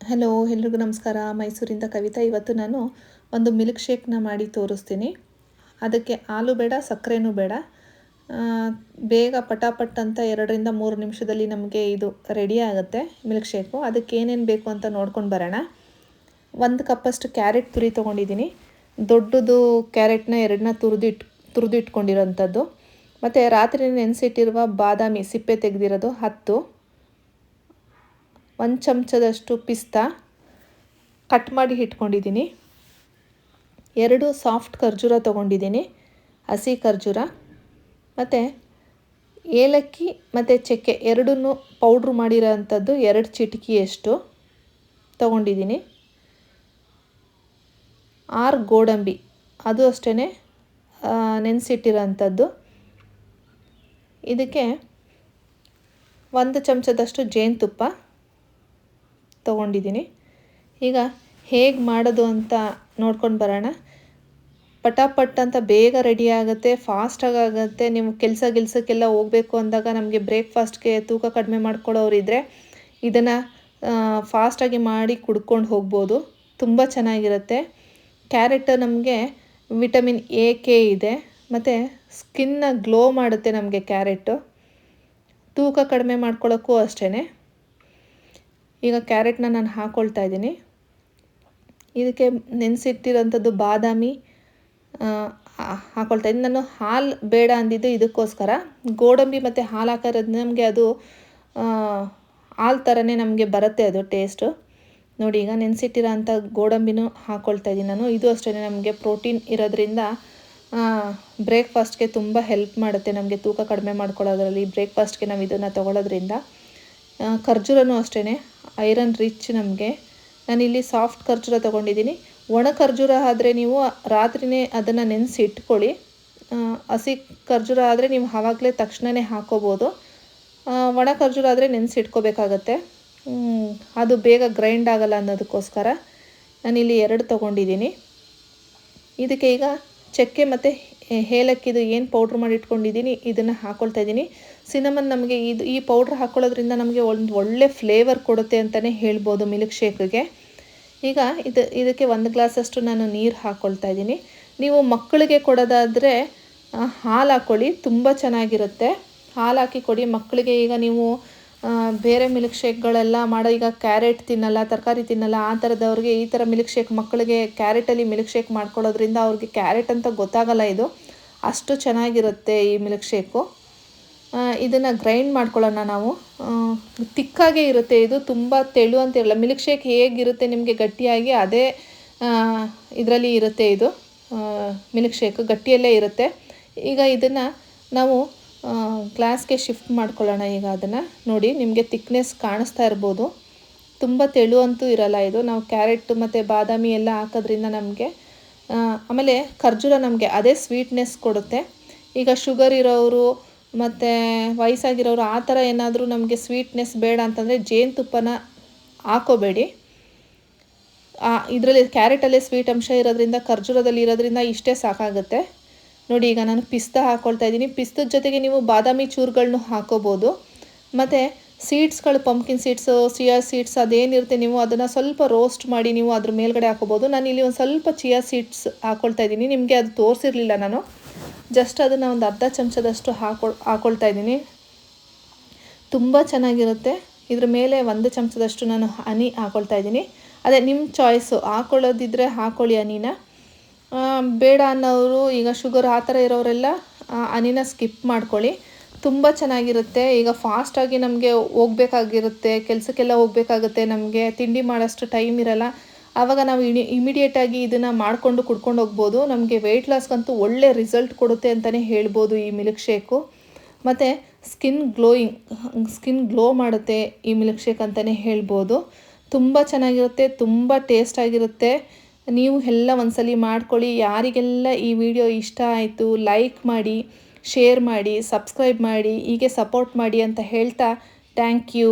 Hello ಎಲ್ರಿಗೂ ನಮಸ್ಕಾರ. ಮೈಸೂರಿಂದ ಕವಿತಾ. ಇವತ್ತು ನಾನು ಒಂದು ಮಿಲ್ಕ್ ಶೇಕ್ನ ಮಾಡಿ ತೋರಿಸ್ತೀನಿ. ಅದಕ್ಕೆ ಹಾಲು ಬೇಡ, ಸಕ್ಕರೆನೂ ಬೇಡ. ಬೇಗ ಪಟಾಪಟ್ ಅಂತ 2ರಿಂದ 3 ನಿಮಿಷದಲ್ಲಿ ನಮಗೆ ಇದು ರೆಡಿ ಆಗುತ್ತೆ ಮಿಲ್ಕ್ ಶೇಕು. ಅದಕ್ಕೆ ಏನೇನು ಬೇಕು ಅಂತ ನೋಡ್ಕೊಂಡು ಬರೋಣ. 1 ಕಪ್ಪಷ್ಟು ಕ್ಯಾರೆಟ್ ತುರಿ ತೊಗೊಂಡಿದ್ದೀನಿ. ದೊಡ್ಡದು ಕ್ಯಾರೆಟ್ನ 2ನ ತುರಿದು ಇಟ್ಕೊಂಡಿರೋಂಥದ್ದು. ಮತ್ತು ರಾತ್ರಿ ನೆನೆಸಿಟ್ಟಿರುವ ಬಾದಾಮಿ ಸಿಪ್ಪೆ ತೆಗೆದಿರೋದು 10, 1 ಚಮಚದಷ್ಟು ಪಿಸ್ತಾ ಕಟ್ ಮಾಡಿ ಇಟ್ಕೊಂಡಿದ್ದೀನಿ. 2 ಸಾಫ್ಟ್ ಖರ್ಜೂರ ತೊಗೊಂಡಿದ್ದೀನಿ, ಹಸಿ ಖರ್ಜೂರ. ಮತ್ತು ಏಲಕ್ಕಿ ಮತ್ತು ಚಕ್ಕೆ ಎರಡನ್ನೂ ಪೌಡ್ರು ಮಾಡಿರೋ ಅಂಥದ್ದು 2 ಚಿಟಿಕೆಯಷ್ಟು ತೊಗೊಂಡಿದ್ದೀನಿ. 6 ಗೋಡಂಬಿ, ಅದು ಅಷ್ಟೇ ನೆನೆಸಿಟ್ಟಿರೋ ಅಂಥದ್ದು. ಇದಕ್ಕೆ 1 ಚಮಚದಷ್ಟು ಜೇನುತುಪ್ಪ ತೊಗೊಂಡಿದ್ದೀನಿ. ಈಗ ಹೇಗೆ ಮಾಡೋದು ಅಂತ ನೋಡ್ಕೊಂಡು ಬರೋಣ. ಪಟಾಪಟ್ ಅಂತ ಬೇಗ ರೆಡಿ ಆಗುತ್ತೆ, ಫಾಸ್ಟಾಗಿ ಆಗುತ್ತೆ. ನೀವು ಕೆಲಸಕ್ಕೆಲ್ಲ ಹೋಗಬೇಕು ಅಂದಾಗ ನಮಗೆ ಬ್ರೇಕ್ಫಾಸ್ಟ್ಗೆ ತೂಕ ಕಡಿಮೆ ಮಾಡ್ಕೊಳ್ಳೋರಿದ್ದರೆ ಇದನ್ನು ಫಾಸ್ಟಾಗಿ ಮಾಡಿ ಕುಡ್ಕೊಂಡು ಹೋಗ್ಬೋದು. ತುಂಬ ಚೆನ್ನಾಗಿರುತ್ತೆ. ಕ್ಯಾರೆಟ್ ನಮಗೆ ವಿಟಮಿನ್ ಎ, ಕೆ ಇದೆ. ಮತ್ತು ಸ್ಕಿನ್ನ ಗ್ಲೋ ಮಾಡುತ್ತೆ ನಮಗೆ ಕ್ಯಾರೆಟು. ತೂಕ ಕಡಿಮೆ ಮಾಡ್ಕೊಳ್ಳೋಕ್ಕೂ ಅಷ್ಟೇ. ಈಗ ಕ್ಯಾರೆಟ್ನ ನಾನು ಹಾಕ್ಕೊಳ್ತಾ ಇದ್ದೀನಿ. ಇದಕ್ಕೆ ನೆನೆಸಿಟ್ಟಿರೋಂಥದ್ದು ಬಾದಾಮಿ ಹಾಕ್ಕೊಳ್ತಾ ಇದ್ದೀನಿ. ನಾನು ಹಾಲು ಬೇಡ ಅಂದಿದ್ದು ಇದಕ್ಕೋಸ್ಕರ. ಗೋಡಂಬಿ ಮತ್ತು ಹಾಲು ಹಾಕೋದ್ರಿಂದ ನಮಗೆ ಅದು ಹಾಲು ಥರನೇ ನಮಗೆ ಬರುತ್ತೆ ಅದು ಟೇಸ್ಟು. ನೋಡಿ, ಈಗ ನೆನೆಸಿಟ್ಟಿರೋ ಅಂಥ ಗೋಡಂಬಿನೂ ಹಾಕ್ಕೊಳ್ತಾ ಇದ್ದೀನಿ ನಾನು. ಇದು ಅಷ್ಟೇ ನಮಗೆ ಪ್ರೋಟೀನ್ ಇರೋದ್ರಿಂದ ಬ್ರೇಕ್ಫಾಸ್ಟ್ಗೆ ತುಂಬ ಹೆಲ್ಪ್ ಮಾಡುತ್ತೆ ನಮಗೆ ತೂಕ ಕಡಿಮೆ ಮಾಡ್ಕೊಳ್ಳೋದ್ರಲ್ಲಿ. ಬ್ರೇಕ್ಫಾಸ್ಟ್ಗೆ ನಾವು ಇದನ್ನು ತೊಗೊಳೋದ್ರಿಂದ. ಖರ್ಜೂರನೂ ಅಷ್ಟೇ ಐರನ್ ರಿಚ್ ನಮಗೆ. ನಾನಿಲ್ಲಿ ಸಾಫ್ಟ್ ಖರ್ಜೂರ ತೊಗೊಂಡಿದ್ದೀನಿ. ಒಣ ಖರ್ಜೂರ ಆದರೆ ನೀವು ರಾತ್ರಿಯೇ ಅದನ್ನು ನೆನೆಸಿ ಇಟ್ಕೊಳ್ಳಿ. ಹಸಿ ಖರ್ಜೂರ ಆದರೆ ನೀವು ಆವಾಗಲೇ ತಕ್ಷಣವೇ ಹಾಕ್ಕೋಬೋದು. ಒಣ ಖರ್ಜೂರ ಆದರೆ ನೆನೆಸಿ ಇಟ್ಕೋಬೇಕಾಗತ್ತೆ. ಅದು ಬೇಗ ಗ್ರೈಂಡ್ ಆಗಲ್ಲ ಅನ್ನೋದಕ್ಕೋಸ್ಕರ ನಾನಿಲ್ಲಿ 2 ತೊಗೊಂಡಿದ್ದೀನಿ. ಇದಕ್ಕೆ ಈಗ ಚಕ್ಕೆ ಮತ್ತು ಏಲಕ್ಕಿದು ಏನು ಪೌಡ್ರ್ ಮಾಡಿ ಇಟ್ಕೊಂಡಿದ್ದೀನಿ ಇದನ್ನು ಹಾಕ್ಕೊಳ್ತಾ ಇದ್ದೀನಿ. ಸಿನಮನ್ ನಮಗೆ ಈ ಪೌಡ್ರ್ ಹಾಕ್ಕೊಳ್ಳೋದ್ರಿಂದ ನಮಗೆ ಒಂದು ಒಳ್ಳೆ ಫ್ಲೇವರ್ ಕೊಡುತ್ತೆ ಅಂತಲೇ ಹೇಳ್ಬೋದು ಮಿಲ್ಕ್ ಶೇಕ್ಗೆ. ಈಗ ಇದಕ್ಕೆ 1 ಗ್ಲಾಸಷ್ಟು ನಾನು ನೀರು ಹಾಕ್ಕೊಳ್ತಾ ಇದ್ದೀನಿ. ನೀವು ಮಕ್ಕಳಿಗೆ ಕೊಡೋದಾದರೆ ಹಾಲು ಹಾಕ್ಕೊಳ್ಳಿ, ತುಂಬ ಚೆನ್ನಾಗಿರುತ್ತೆ. ಹಾಲು ಹಾಕಿ ಕೊಡಿ ಮಕ್ಕಳಿಗೆ. ಈಗ ನೀವು ಬೇರೆ ಮಿಲ್ಕ್ ಶೇಕ್ಗಳೆಲ್ಲ ಮಾಡೋ, ಈಗ ಕ್ಯಾರೆಟ್ ತಿನ್ನಲ್ಲ, ತರಕಾರಿ ತಿನ್ನಲ್ಲ, ಆ ಥರದವ್ರಿಗೆ ಈ ಥರ ಮಿಲ್ಕ್ ಶೇಕ್ ಮಕ್ಕಳಿಗೆ ಕ್ಯಾರೆಟಲ್ಲಿ ಮಿಲ್ಕ್ ಶೇಕ್ ಮಾಡ್ಕೊಳ್ಳೋದ್ರಿಂದ ಅವ್ರಿಗೆ ಕ್ಯಾರೆಟ್ ಅಂತ ಗೊತ್ತಾಗಲ್ಲ. ಇದು ಅಷ್ಟು ಚೆನ್ನಾಗಿರುತ್ತೆ ಈ ಮಿಲ್ಕ್ ಶೇಕು. ಇದನ್ನು ಗ್ರೈಂಡ್ ಮಾಡ್ಕೊಳ್ಳೋಣ ನಾವು. ತಿಕ್ಕಾಗೇ ಇರುತ್ತೆ ಇದು, ತುಂಬ ತೆಳು ಅಂತ ಇರಲ್ಲ. ಮಿಲ್ಕ್ ಶೇಕ್ ಹೇಗಿರುತ್ತೆ ನಿಮಗೆ ಗಟ್ಟಿಯಾಗಿ, ಅದೇ ಇದರಲ್ಲಿ ಇರುತ್ತೆ. ಇದು ಮಿಲ್ಕ್ ಶೇಕ್ ಗಟ್ಟಿಯಲ್ಲೇ ಇರುತ್ತೆ. ಈಗ ಇದನ್ನು ನಾವು ಗ್ಲಾಸ್ಗೆ ಶಿಫ್ಟ್ ಮಾಡ್ಕೊಳ್ಳೋಣ. ಈಗ ಅದನ್ನು ನೋಡಿ, ನಿಮಗೆ ತಿಕ್ನೆಸ್ ಕಾಣಿಸ್ತಾ ಇರ್ಬೋದು. ತುಂಬ ತೆಳು ಅಂತೂ ಇರಲ್ಲ ಇದು. ನಾವು ಕ್ಯಾರೆಟ್ ಮತ್ತು ಬಾದಾಮಿ ಎಲ್ಲ ಹಾಕೋದ್ರಿಂದ ನಮಗೆ, ಆಮೇಲೆ ಖರ್ಜೂರ ನಮಗೆ ಅದೇ ಸ್ವೀಟ್ನೆಸ್ ಕೊಡುತ್ತೆ. ಈಗ ಶುಗರ್ ಇರೋರು ಮತ್ತು ವಯಸ್ಸಾಗಿರೋರು ಆ ಥರ ಏನಾದರೂ ನಮಗೆ ಸ್ವೀಟ್ನೆಸ್ ಬೇಡ ಅಂತಂದರೆ ಜೇನುತುಪ್ಪನ ಹಾಕೋಬೇಡಿ. ಇದರಲ್ಲಿ ಕ್ಯಾರೆಟಲ್ಲೇ ಸ್ವೀಟ್ ಅಂಶ ಇರೋದ್ರಿಂದ, ಖರ್ಜೂರದಲ್ಲಿ ಇರೋದ್ರಿಂದ ಇಷ್ಟೇ ಸಾಕಾಗುತ್ತೆ. ನೋಡಿ, ಈಗ ನಾನು ಪಿಸ್ತಾ ಹಾಕ್ಕೊಳ್ತಾ ಇದ್ದೀನಿ. ಪಿಸ್ತದ ಜೊತೆಗೆ ನೀವು ಬಾದಾಮಿ ಚೂರುಗಳನ್ನೂ ಹಾಕೋಬೋದು. ಮತ್ತು ಸೀಡ್ಸ್ಗಳು, ಪಂಪ್ಕಿನ್ ಸೀಡ್ಸು, ಚಿಯಾ ಸೀಡ್ಸ್ ಅದೇನಿರುತ್ತೆ ನೀವು ಅದನ್ನು ಸ್ವಲ್ಪ ರೋಸ್ಟ್ ಮಾಡಿ ನೀವು ಅದ್ರ ಮೇಲ್ಗಡೆ ಹಾಕೋಬೋದು. ನಾನು ಇಲ್ಲಿ ಒಂದು ಸ್ವಲ್ಪ ಚಿಯಾ ಸೀಡ್ಸ್ ಹಾಕ್ಕೊಳ್ತಾ ಇದ್ದೀನಿ. ನಿಮಗೆ ಅದು ತೋರಿಸಿರಲಿಲ್ಲ ನಾನು. ಜಸ್ಟ್ ಅದನ್ನು ಒಂದು ಅರ್ಧ ಚಮಚದಷ್ಟು ಹಾಕ್ಕೊಳ್ತಾ ಇದ್ದೀನಿ. ತುಂಬ ಚೆನ್ನಾಗಿರುತ್ತೆ. ಇದ್ರ ಮೇಲೆ 1 ಚಮಚದಷ್ಟು ನಾನು ಹನಿ ಹಾಕ್ಕೊಳ್ತಾ ಇದ್ದೀನಿ. ಅದೇ ನಿಮ್ಮ ಚಾಯ್ಸು, ಹಾಕ್ಕೊಳ್ಳೋದಿದ್ದರೆ ಹಾಕ್ಕೊಳ್ಳಿ ಹನಿನ. ಬೇಡ ಅನ್ನೋರು, ಈಗ ಶುಗರ್ ಆ ಥರ ಇರೋರೆಲ್ಲ ಹನಿನ ಸ್ಕಿಪ್ ಮಾಡ್ಕೊಳ್ಳಿ. ತುಂಬ ಚೆನ್ನಾಗಿರುತ್ತೆ. ಈಗ ಫಾಸ್ಟಾಗಿ ನಮಗೆ ಹೋಗ್ಬೇಕಾಗಿರುತ್ತೆ, ಕೆಲಸಕ್ಕೆಲ್ಲ ಹೋಗಬೇಕಾಗುತ್ತೆ, ನಮಗೆ ತಿಂಡಿ ಮಾಡೋಷ್ಟು ಟೈಮ್ ಇರಲ್ಲ. ಆವಾಗ ನಾವು ಇಮಿಡಿಯೇಟಾಗಿ ಇದನ್ನು ಮಾಡಿಕೊಂಡು ಕುಡ್ಕೊಂಡು ಹೋಗ್ಬೋದು. ನಮಗೆ ವೆಯ್ಟ್ ಲಾಸ್ಗಂತೂ ಒಳ್ಳೆ ರಿಸಲ್ಟ್ ಕೊಡುತ್ತೆ ಅಂತಲೇ ಹೇಳ್ಬೋದು ಈ ಮಿಲ್ಕ್ ಶೇಕು. ಮತ್ತು ಸ್ಕಿನ್ ಗ್ಲೋ ಮಾಡುತ್ತೆ ಈ ಮಿಲ್ಕ್ ಶೇಕ್ ಅಂತಲೇ ಹೇಳ್ಬೋದು. ತುಂಬ ಚೆನ್ನಾಗಿರುತ್ತೆ, ತುಂಬ ಟೇಸ್ಟಾಗಿರುತ್ತೆ. ನೀವು ಎಲ್ಲ ಒಂದ್ಸಲಿ ಮಾಡ್ಕೊಳ್ಳಿ. ಯಾರಿಗೆಲ್ಲ ಈ ವಿಡಿಯೋ ಇಷ್ಟ ಆಯಿತು ಲೈಕ್ ಮಾಡಿ, ಶೇರ್ ಮಾಡಿ, ಸಬ್ಸ್ಕ್ರೈಬ್ ಮಾಡಿ, ಹೀಗೆ ಸಪೋರ್ಟ್ ಮಾಡಿ ಅಂತ ಹೇಳ್ತಾ ಥ್ಯಾಂಕ್ ಯು.